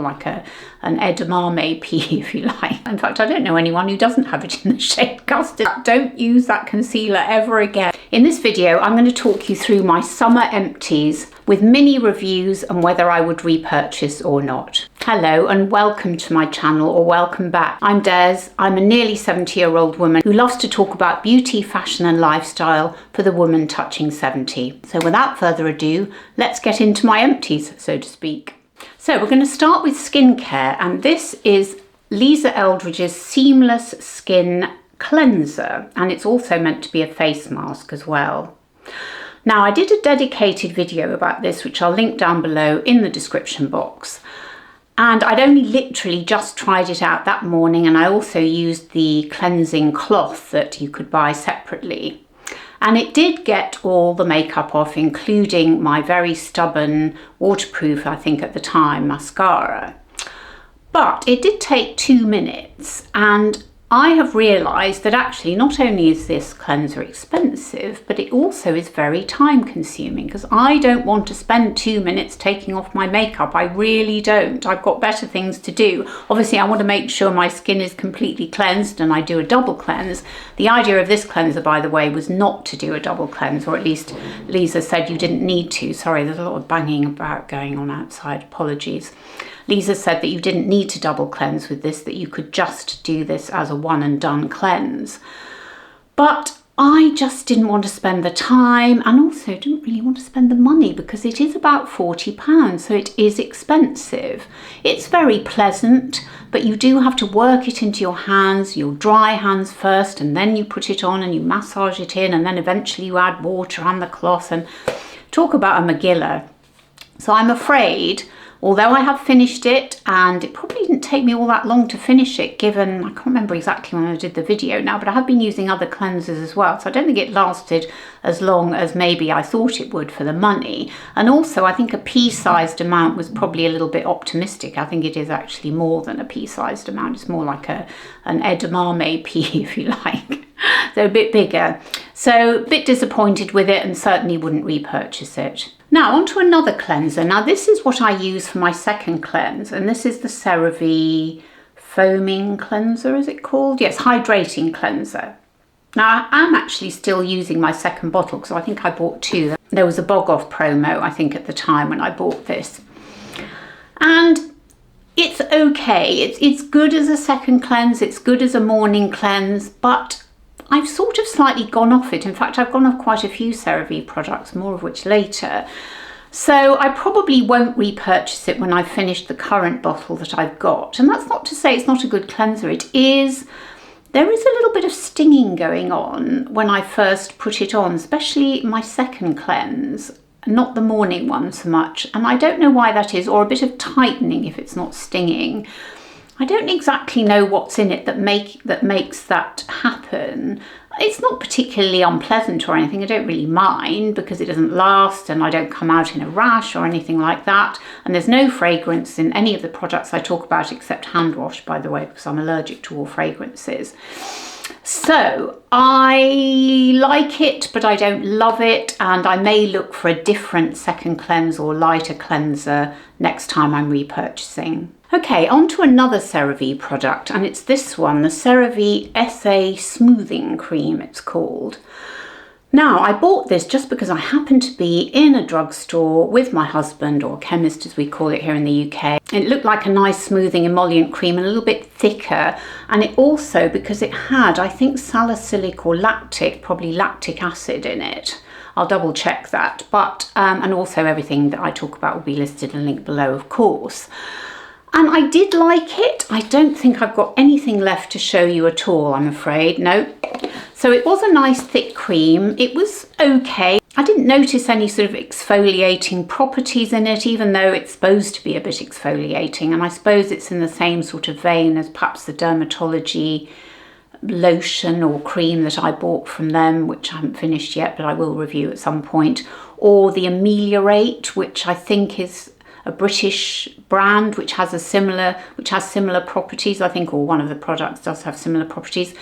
like an edamame pea, if you like. In fact, I don't know anyone who doesn't have it in the shade custard. Don't use that concealer ever again. In this video, I'm going to talk you through my summer empties with mini reviews and whether I would repurchase or not. Hello and welcome to my channel, or welcome back. I'm Des. I'm a nearly 70-year-old woman who loves to talk about beauty, fashion and lifestyle for the woman touching 70. So without further ado, let's get into my empties, so to speak. So we're going to start with skincare, and this is Lisa Eldridge's Seamless Skin Cleanser, and it's also meant to be a face mask as well. Now, I did a dedicated video about this, which I'll link down below in the description box. And I'd only literally just tried it out that morning, and I also used the cleansing cloth that you could buy separately. And it did get all the makeup off, including my very stubborn, waterproof, I think at the time, mascara. But it did take 2 minutes, and I have realised that actually not only is this cleanser expensive, but it also is very time consuming, because I don't want to spend 2 minutes taking off my makeup. I really don't. I've got better things to do. Obviously, I want to make sure my skin is completely cleansed, and I do a double cleanse. The idea of this cleanser, by the way, was not to do a double cleanse, or at least Lisa said you didn't need to. Sorry, there's a lot of banging about going on outside. Apologies. Lisa said that you didn't need to double cleanse with this, that you could just do this as a one and done cleanse. But I just didn't want to spend the time, and also didn't really want to spend the money, because it is about £40, so it is expensive. It's very pleasant, but you do have to work it into your hands. You'll dry hands first, and then you put it on and you massage it in, and then eventually you add water and the cloth, and talk about a McGilla. So I'm afraid, although I have finished it, and it probably didn't take me all that long to finish it, given, I can't remember exactly when I did the video now, but I have been using other cleansers as well, so I don't think it lasted as long as maybe I thought it would for the money. And also, I think a pea-sized amount was probably a little bit optimistic. I think it is actually more than a pea-sized amount. It's more like an edamame pea, if you like. So a bit bigger. So a bit disappointed with it, and certainly wouldn't repurchase it. Now on to another cleanser. Now this is what I use for my second cleanse, and this is the Cerave foaming cleanser, is it called? Yes, hydrating cleanser. Now I am actually still using my second bottle, because I think I bought 2. There was a bog off promo, I think, at the time when I bought this. And it's okay, it's good as a second cleanse, it's good as a morning cleanse, but I've sort of slightly gone off it. In fact, I've gone off quite a few Cerave products, more of which later. So I probably won't repurchase it when I've finished the current bottle that I've got. And that's not to say it's not a good cleanser. It is. There is a little bit of stinging going on when I first put it on, especially my second cleanse, not the morning one so much. And I don't know why that is, or a bit of tightening if it's not stinging. I don't exactly know what's in it that makes that happen. It's not particularly unpleasant or anything. I don't really mind, because it doesn't last and I don't come out in a rash or anything like that. And there's no fragrance in any of the products I talk about, except Handwash, by the way, because I'm allergic to all fragrances. So I like it, but I don't love it, and I may look for a different second cleanse or lighter cleanser next time I'm repurchasing. Okay, on to another Cerave product, and it's this one, the Cerave SA Smoothing Cream, it's called. Now, I bought this just because I happened to be in a drugstore with my husband, or chemist as we call it here in the UK. It looked like a nice smoothing emollient cream, and a little bit thicker, and it also, because it had, I think, salicylic or lactic, probably lactic acid in it. I'll double check that, but, and also everything that I talk about will be listed and linked below, of course. And I did like it. I don't think I've got anything left to show you at all, I'm afraid. No. So it was a nice thick cream. It was okay. I didn't notice any sort of exfoliating properties in it, even though it's supposed to be a bit exfoliating. And I suppose it's in the same sort of vein as perhaps the Dermatology lotion or cream that I bought from them, which I haven't finished yet, but I will review at some point. Or the Ameliorate, which I think is a British brand, which has similar properties, I think, or one of the products does have similar properties.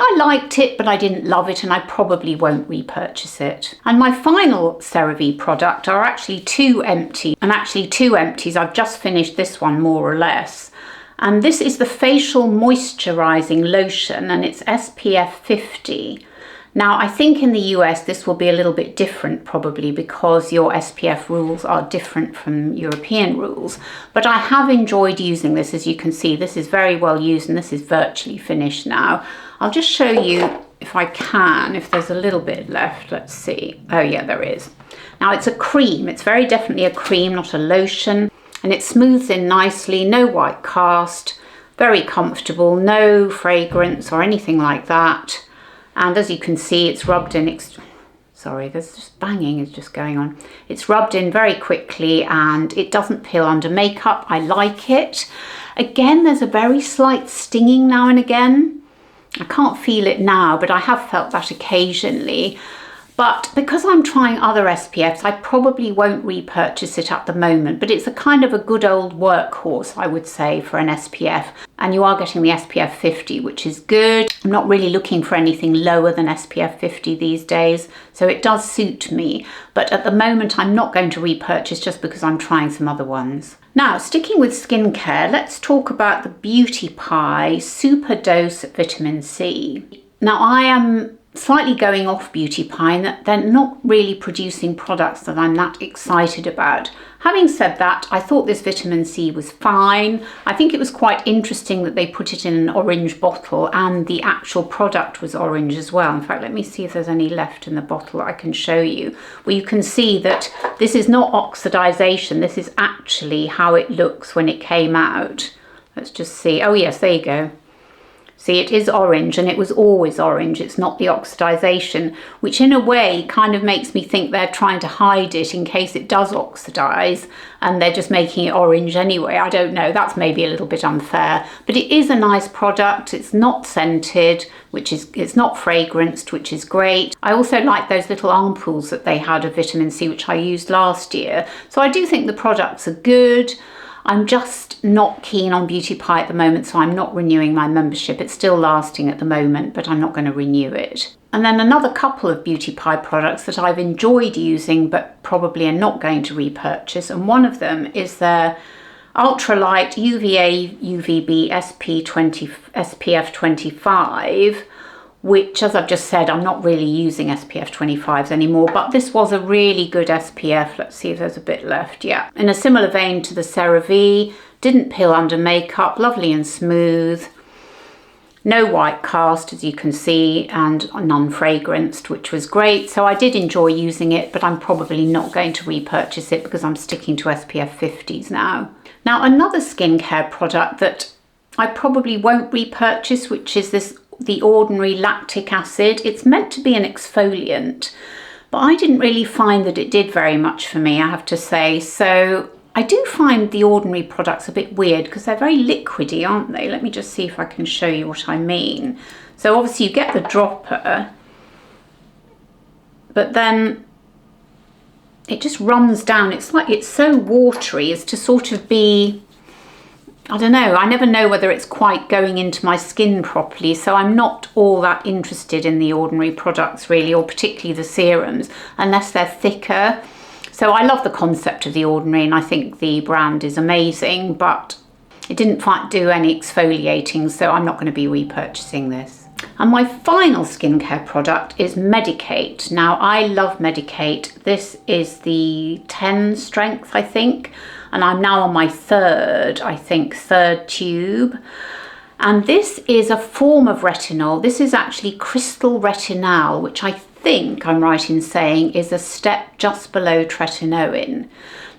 I liked it, but I didn't love it, and I probably won't repurchase it. And my final Cerave product are actually two empties. And actually two empties, I've just finished this one more or less. And this is the Facial Moisturising Lotion, and it's SPF 50. Now, I think in the US this will be a little bit different probably because your SPF rules are different from European rules. But I have enjoyed using this. As you can see, this is very well used and this is virtually finished now. I'll just show you if I can, if there's a little bit left. Let's see. Oh yeah, there is. Now it's a cream. It's very definitely a cream, not a lotion. And it smooths in nicely, no white cast, very comfortable, no fragrance or anything like that. And as you can see, it's rubbed in, sorry, there's just banging is just going on. It's rubbed in very quickly and it doesn't peel under makeup. I like it. Again, there's a very slight stinging now and again. I can't feel it now, but I have felt that occasionally. But because I'm trying other SPFs, I probably won't repurchase it at the moment, but it's a kind of a good old workhorse, I would say, for an SPF. And you are getting the SPF 50, which is good. I'm not really looking for anything lower than SPF 50 these days, so it does suit me. But at the moment, I'm not going to repurchase just because I'm trying some other ones. Now, sticking with skincare, let's talk about the Beauty Pie Super Dose Vitamin C. Now, I am slightly going off Beauty Pie in that they're not really producing products that I'm that excited about. Having said that, I thought this vitamin C was fine. I think it was quite interesting that they put it in an orange bottle and the actual product was orange as well. In fact, let me see if there's any left in the bottle I can show you. Well, you can see that this is not oxidization. This is actually how it looks when it came out. Let's just see. Oh yes, there you go. See, it is orange and it was always orange. It's not the oxidization, which in a way kind of makes me think they're trying to hide it in case it does oxidize and they're just making it orange anyway. I don't know. That's maybe a little bit unfair, but it is a nice product. It's not scented, it's not fragranced, which is great. I also like those little ampoules that they had of vitamin C, which I used last year. So I do think the products are good. I'm just not keen on Beauty Pie at the moment, so I'm not renewing my membership. It's still lasting at the moment, but I'm not going to renew it. And then another couple of Beauty Pie products that I've enjoyed using, but probably are not going to repurchase. And one of them is their Ultralight UVA UVB SPF 25, which, as I've just said, I'm not really using SPF 25s anymore, but this was a really good SPF. Let's see if there's a bit left. Yeah, in a similar vein to the Cerave, didn't peel under makeup, lovely and smooth. No white cast, as you can see, and non-fragranced, which was great. So I did enjoy using it, but I'm probably not going to repurchase it because I'm sticking to SPF 50s now. Now, another skincare product that I probably won't repurchase, which is the ordinary lactic acid. It's meant to be an exfoliant, but I didn't really find that it did very much for me, I have to say. So I do find the ordinary products a bit weird because they're very liquidy, aren't they? Let me just see if I can show you what I mean. So obviously you get the dropper, but then it just runs down. It's like it's so watery as to sort of be, I don't know, I never know whether it's quite going into my skin properly, so I'm not all that interested in the ordinary products really, or particularly the serums, unless they're thicker. So I love the concept of the ordinary and I think the brand is amazing, but it didn't do any exfoliating, so I'm not going to be repurchasing this. And my final skincare product is Medicate. Now, I love Medicate. This is the 10 strength, I think. And I'm now on my third tube. And this is a form of retinol. This is actually crystal retinal, which I think I'm right in saying is a step just below tretinoin.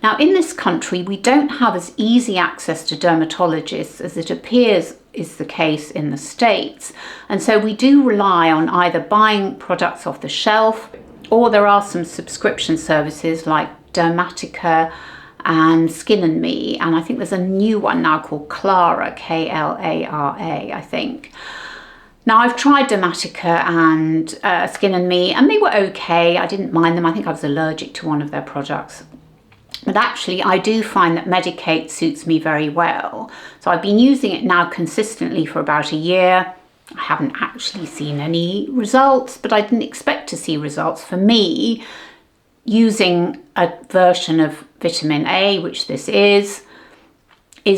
Now, in this country, we don't have as easy access to dermatologists as it appears is the case in the States. And so we do rely on either buying products off the shelf, or there are some subscription services like Dermatica and Skin and Me, and I think there's a new one now called Clara, K-L-A-R-A, I think. Now, I've tried Dermatica and Skin and Me, and they were okay. I didn't mind them. I think I was allergic to one of their products. But actually, I do find that Medicate suits me very well. So I've been using it now consistently for about a year. I haven't actually seen any results, but I didn't expect to see results. For me, using a version of vitamin A, which this is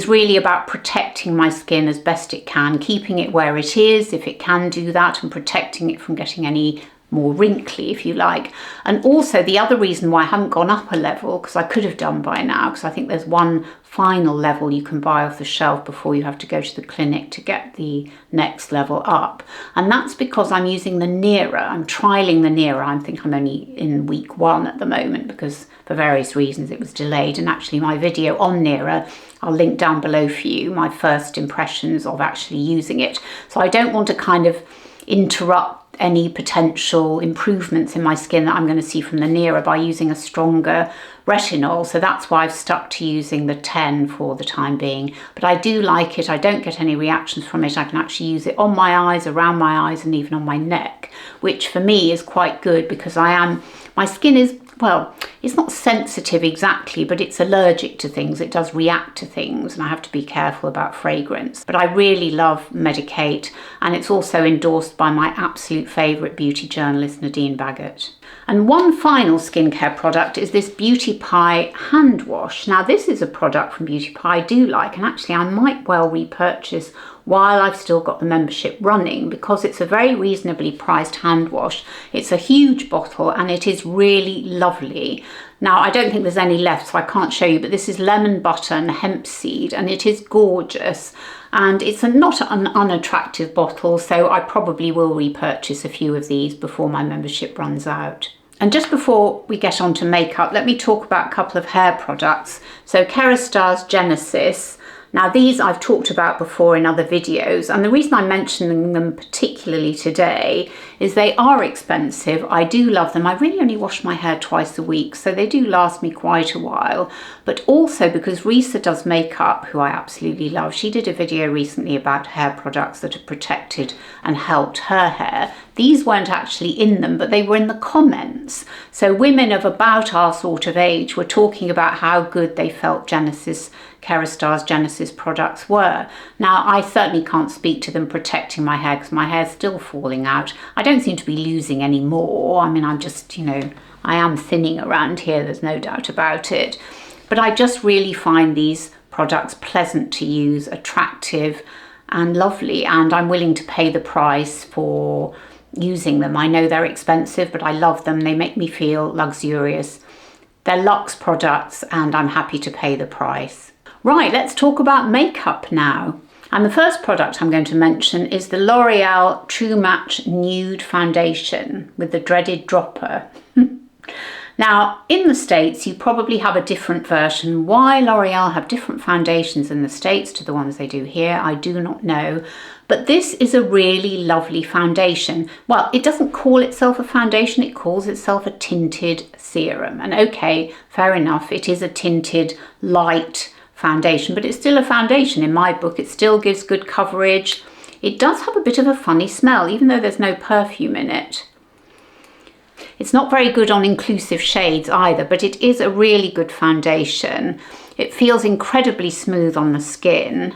really about protecting my skin as best it can, keeping it where it is, if it can do that, and protecting it from getting any more wrinkly, if you like. And also the other reason why I haven't gone up a level, because I could have done by now, because I think there's one final level you can buy off the shelf before you have to go to the clinic to get the next level up. And that's because I'm using the Nearer. I'm trialing the Nearer. I think I'm only in week 1 at the moment because for various reasons it was delayed. And actually my video on Nearer, I'll link down below for you, my first impressions of actually using it. So I don't want to kind of interrupt any potential improvements in my skin that I'm going to see from the Nearer by using a stronger retinol. So that's why I've stuck to using the 10 for the time being. But I do like it. I don't get any reactions from it. I can actually use it on my eyes, around my eyes, and even on my neck, which for me is quite good because my skin is, well, it's not sensitive exactly, but it's allergic to things. It does react to things, and I have to be careful about fragrance. But I really love Medicate, and it's also endorsed by my absolute favourite beauty journalist, Nadine Baggott. And one final skincare product is this Beauty Pie hand wash. Now this is a product from Beauty Pie I do like, and actually I might well repurchase while I've still got the membership running because it's a very reasonably priced hand wash. It's a huge bottle and it is really lovely. Now I don't think there's any left so I can't show you, but this is lemon butter and hemp seed and it is gorgeous. And it's not an unattractive bottle, so I probably will repurchase a few of these before my membership runs out. And just before we get on to makeup, let me talk about a couple of hair products. So Kerastase Genesis. Now these I've talked about before in other videos, and the reason I'm mentioning them particularly today is they are expensive. I do love them. I really only wash my hair twice a week, so they do last me quite a while. But also because Risa Does Makeup, who I absolutely love, she did a video recently about hair products that have protected and helped her hair. These weren't actually in them, but they were in the comments. So women of about our sort of age were talking about how good they felt Kerastase Genesis products were. Now, I certainly can't speak to them protecting my hair because my hair's still falling out. I don't seem to be losing any more. I mean, I'm just, I am thinning around here, there's no doubt about it. But I just really find these products pleasant to use, attractive and lovely, and I'm willing to pay the price for using them. I know they're expensive, but I love them. They make me feel luxurious. They're luxe products and I'm happy to pay the price. Right, let's talk about makeup now. And the first product I'm going to mention is the L'Oreal True Match Nude Foundation with the dreaded dropper. Now, in the States, you probably have a different version. Why L'Oreal have different foundations in the States to the ones they do here, I do not know. But this is a really lovely foundation. Well, it doesn't call itself a foundation, it calls itself a tinted serum. And okay, fair enough, it is a tinted light foundation, but it's still a foundation in my book. It still gives good coverage. It does have a bit of a funny smell, even though there's no perfume in it. It's not very good on inclusive shades either, but it is a really good foundation. It feels incredibly smooth on the skin.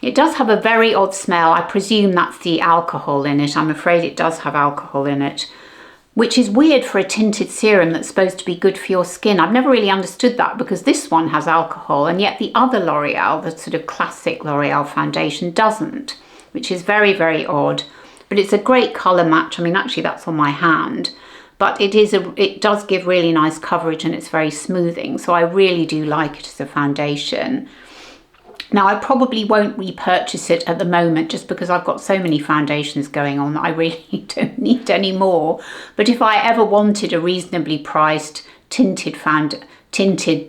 It does have a very odd smell. I presume that's the alcohol in it. I'm afraid it does have alcohol in it, which is weird for a tinted serum that's supposed to be good for your skin. I've never really understood that because this one has alcohol and yet the other L'Oreal, the sort of classic L'Oreal foundation, doesn't, which is very, very odd. But it's a great colour match. I mean, actually that's on my hand, but it does give really nice coverage and it's very smoothing. So I really do like it as a foundation. Now, I probably won't repurchase it at the moment just because I've got so many foundations going on that I really don't need any more. But if I ever wanted a reasonably priced tinted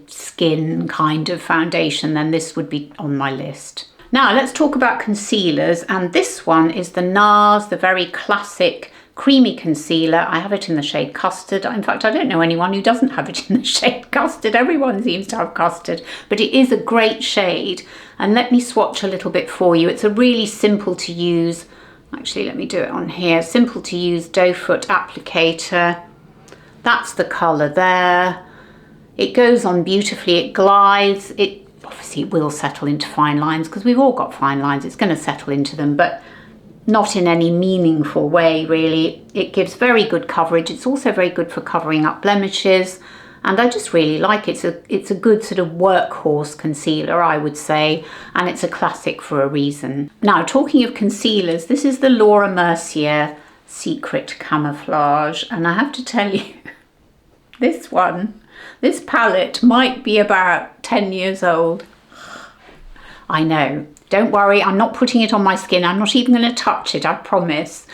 skin kind of foundation, then this would be on my list. Now, let's talk about concealers. And this one is the NARS, the very classic creamy concealer. I have it in the shade Custard. In fact, I don't know anyone who doesn't have it in the shade Custard. Everyone seems to have Custard, but it is a great shade. And let me swatch a little bit for you. It's a really simple to use, actually let me do it on here, simple to use doe foot applicator. That's the colour there. It goes on beautifully, it glides, it Obviously it will settle into fine lines because we've all got fine lines. It's going to settle into them, but not in any meaningful way, really. It gives very good coverage. It's also very good for covering up blemishes. And I just really like it. It's a good sort of workhorse concealer, I would say. And it's a classic for a reason. Now, talking of concealers, this is the Laura Mercier Secret Camouflage. And I have to tell you, this palette might be about 10 years old. I know. Don't worry, I'm not putting it on my skin. I'm not even going to touch it, I promise.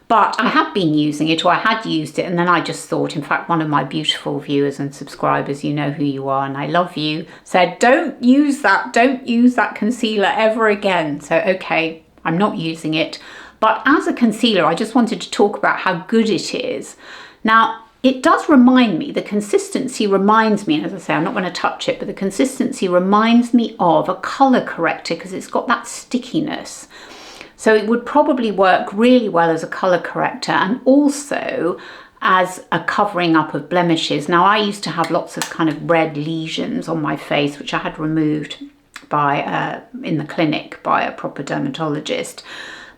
But I have been using it, or I had used it, and then I just thought, in fact, one of my beautiful viewers and subscribers, you know who you are and I love you, said, don't use that concealer ever again. So, okay, I'm not using it. But as a concealer, I just wanted to talk about how good it is. Now, it does remind me, the consistency reminds me, and as I say, I'm not going to touch it, but the consistency reminds me of a colour corrector because it's got that stickiness. So it would probably work really well as a colour corrector and also as a covering up of blemishes. Now, I used to have lots of kind of red lesions on my face, which I had removed in the clinic by a proper dermatologist.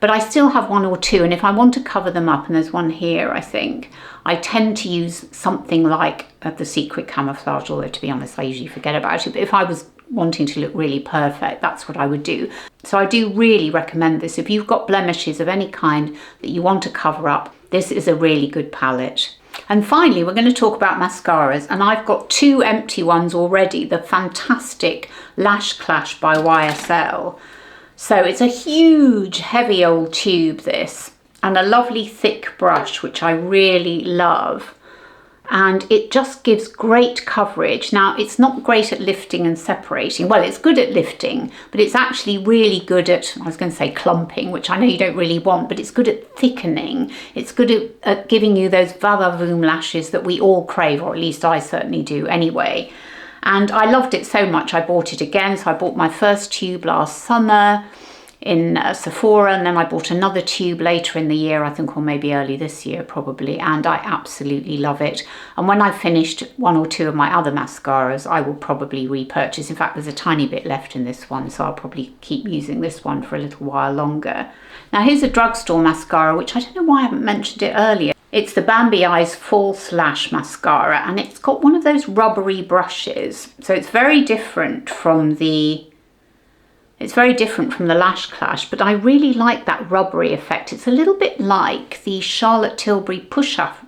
But I still have one or two, and if I want to cover them up, and there's one here, I think, I tend to use something like the Secret Camouflage, although to be honest, I usually forget about it. But if I was wanting to look really perfect, that's what I would do. So I do really recommend this. If you've got blemishes of any kind that you want to cover up, this is a really good palette. And finally, we're going to talk about mascaras, and I've got two empty ones already. The fantastic Lash Clash by YSL. So it's a huge, heavy old tube, this, and a lovely thick brush, which I really love. And it just gives great coverage. Now, it's not great at lifting and separating. Well, it's good at lifting, but it's actually really good at, I was going to say clumping, which I know you don't really want, but it's good at thickening. It's good at giving you those va-va-voom lashes that we all crave, or at least I certainly do anyway. And I loved it so much, I bought it again. So I bought my first tube last summer in Sephora, and then I bought another tube later in the year, I think, or maybe early this year probably, and I absolutely love it. And when I've finished one or two of my other mascaras, I will probably repurchase. In fact, there's a tiny bit left in this one, so I'll probably keep using this one for a little while longer. Now, here's a Drugstore mascara, which I don't know why I haven't mentioned it earlier. It's the Bambi Eyes False Lash Mascara, and it's got one of those rubbery brushes. So it's very different from the Lash Clash, but I really like that rubbery effect. It's a little bit like the Charlotte Tilbury push-up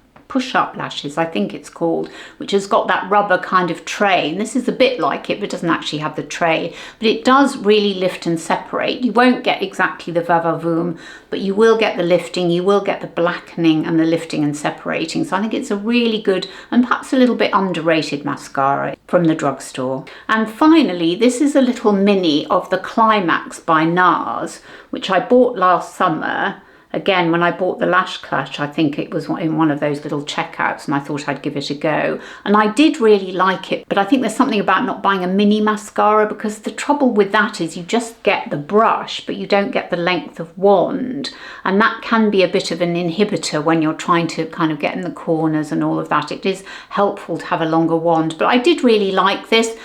lashes, I think it's called, which has got that rubber kind of tray. And this is a bit like it, but doesn't actually have the tray. But it does really lift and separate. You won't get exactly the va-va-voom, but you will get the lifting, you will get the blackening and the lifting and separating. So I think it's a really good and perhaps a little bit underrated mascara from the Drugstore. And finally, this is a little mini of the Climax by NARS, which I bought last summer. Again, when I bought the Lash Clash, I think it was in one of those little checkouts, and I thought I'd give it a go. And I did really like it, but I think there's something about not buying a mini mascara, because the trouble with that is you just get the brush, but you don't get the length of wand. And that can be a bit of an inhibitor when you're trying to kind of get in the corners and all of that. It is helpful to have a longer wand, but I did really like this.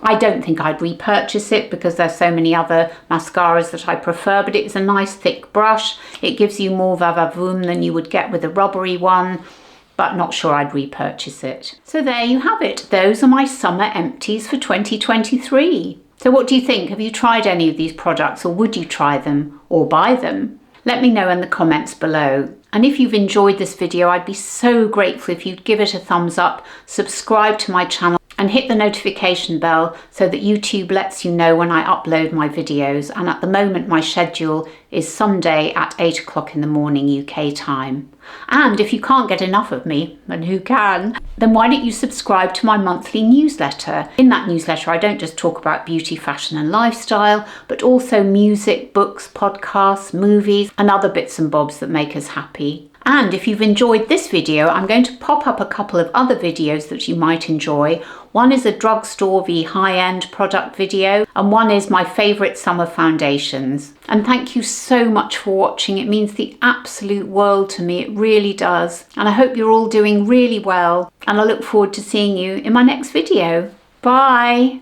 I don't think I'd repurchase it because there's so many other mascaras that I prefer, but it's a nice thick brush. It gives you more va-va-voom than you would get with a rubbery one, but not sure I'd repurchase it. So there you have it. Those are my summer empties for 2023. So what do you think? Have you tried any of these products, or would you try them or buy them? Let me know in the comments below. And if you've enjoyed this video, I'd be so grateful if you'd give it a thumbs up, subscribe to my channel, and hit the notification bell so that YouTube lets you know when I upload my videos. And at the moment, my schedule is Sunday at 8 o'clock in the morning UK time. And if you can't get enough of me, and who can, then why don't you subscribe to my monthly newsletter? In that newsletter, I don't just talk about beauty, fashion and lifestyle, but also music, books, podcasts, movies, and other bits and bobs that make us happy. And if you've enjoyed this video, I'm going to pop up a couple of other videos that you might enjoy. One is a Drugstore v high-end product video, and one is my favourite summer foundations. And thank you so much for watching. It means the absolute world to me. It really does. And I hope you're all doing really well. And I look forward to seeing you in my next video. Bye.